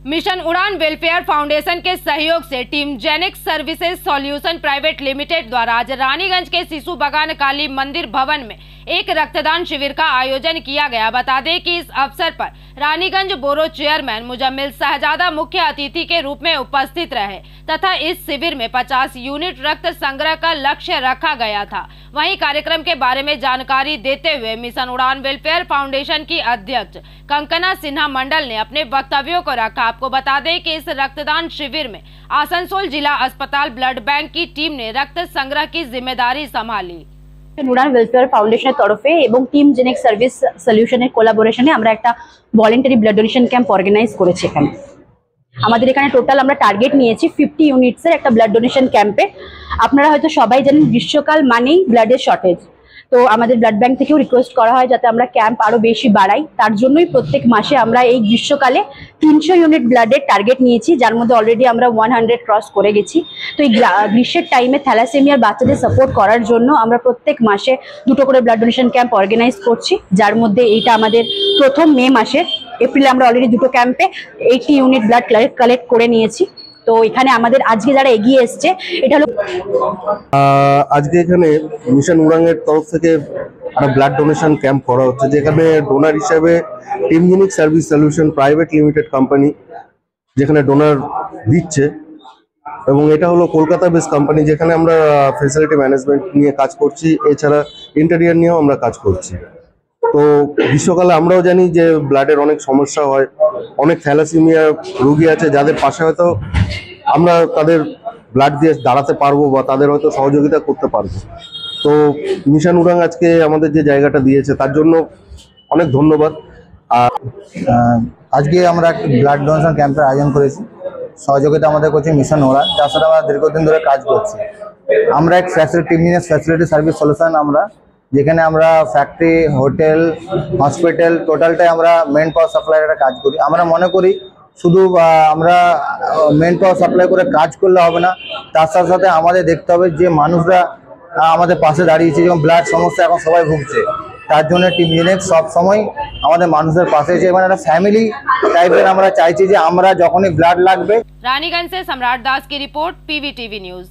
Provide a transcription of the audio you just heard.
Mission उड़ान welfare foundation के सहयोग से team Genix services solution private limited द्वारा आज रानीगंज के शिशु बगान काली मंदिर भवन में एक रक्तदान शिविर का आयोजन किया गया। बता दें कि इस अवसर पर रानीगंज बोरो चेयरमैन मुजम्मिल शहजादा मुख्य अतिथि के रूप में उपस्थित रहे तथा इस शिविर में 50 यूनिट रक्त संग्रह का लक्ष्य रखा गया था। वहीं कार्यक्रम के बारे में जानकारी देते हुए मिशन उड़ान वेलफेयर फाउंडेशन की अध्यक्ष कंकना सिन्हा मंडल ने अपने वक्तव्यों को रखा। आपको बता दें कि इस रक्तदान शिविर में आसनसोल जिला अस्पताल ब्लड बैंक की टीम ने रक्त संग्रह की जिम्मेदारी संभाली। उड़ान वेलफेयर फाउंडेशन तरफे एवं टीम जेनिक्स सर्विस सल्यूशনের কোলাবোরেশনে আমরা একটা voluntary blood donation camp organise করেছি। এখানে আমাদের এখানে টোটাল আমরা টার্গেট নিয়েছি 50 ইউনিটসের একটা ব্লাড ডোনেশন ক্যাম্পে। আপনারা হয়তো সবাই জানেন গ্রীষ্মকাল মানেই ব্লাডের শর্টেজ, তো আমাদের ব্লাড ব্যাংক থেকেও রিকোয়েস্ট করা হয় যাতে আমরা ক্যাম্প আরো বেশি বাড়াই। তার জন্যই প্রত্যেক মাসে আমরা এই গ্রীষ্মকালে 300 ইউনিট ব্লাডের টার্গেট নিয়েছি, যার মধ্যে অলরেডি আমরা 100 ক্রস করে গেছি। তো এই গ্রীষ্মের টাইমে থ্যালাসেমিয়ার বাচ্চাদের সাপোর্ট করার জন্য আমরা প্রত্যেক মাসে দুটো করে ব্লাড ডোনেশন ক্যাম্প অর্গানাইজ করছি, যার মধ্যে এইটা আমাদের প্রথম মে মাসের। এপ্রিলে আমরা অলরেডি দুটো ক্যাম্পে 80 ইউনিট ব্লাড কালেক্ট করে নিয়েছি। তো এখানে আমাদের আজকে যারা এগিয়ে এসছে এটা হলো আজকে এখানে মিশন উড়ানের তরফ থেকে একটা ব্লাড ডোনেশন ক্যাম্প করা হচ্ছে, যেখানে ডোনার হিসেবে team Xenix service solution private limited company যেখানে ডোনার দিচ্ছে, এবং এটা হলো কলকাতা বেস কোম্পানি যেখানে আমরা ফ্যাসিলিটি ম্যানেজমেন্ট নিয়ে কাজ করছি, এছাড়া ইন্টেরিয়ার নিয়েও আমরা কাজ করছি। তো গ্রীষ্মকালে আমরাও জানি যে ব্লাডের অনেক সমস্যা হয়, অনেক থ্যালাসেমিয়া রোগী আছে যাদের পাশে হয়তো আমরা তাদের ব্লাড দিয়ে দাঁড়াতে পারবো বা তাদের হয়তো সহযোগিতা করতে পারবো। তো মিশন উড়ান আজকে আমাদের যে জায়গাটা দিয়েছে তার জন্য অনেক ধন্যবাদ। আর আজকে আমরা একটা ব্লাড ডোনেশন ক্যাম্পের আয়োজন করেছি, সহযোগিতা আমাদের করছে মিশন উড়ান, যার সাথে আমরা দীর্ঘদিন ধরে কাজ করছি। আমরা এক ফ্যাসিলিটি সার্ভিস সলিউশন, আমরা যেখানে আমরা ফ্যাক্টরি, হোটেল, হসপিটাল টোটালটাই আমরা মেন পাওয়ার সাপ্লাইয়ের একটা কাজ করি। আমরা মনে করি শুধু আমরা মেন পাওয়ার সাপ্লাই করে কাজ করলে হবে না, তার সাথে সাথে আমাদের দেখতে হবে যে মানুষরা আমাদের পাশে দাঁড়িয়েছে, যেমন ব্লাড সমস্যা এখন সবাই ভুগছে, তার জন্য টিম জেনিক্স সবসময় আমাদের মানুষদের পাশে আছে। মানে একটা ফ্যামিলি টাইপের আমরা চাইছি যে আমরা যখনই ব্লাড লাগবে। रानीगंज से सम्राट दास की रिपोर्ट, PVTV न्यूज।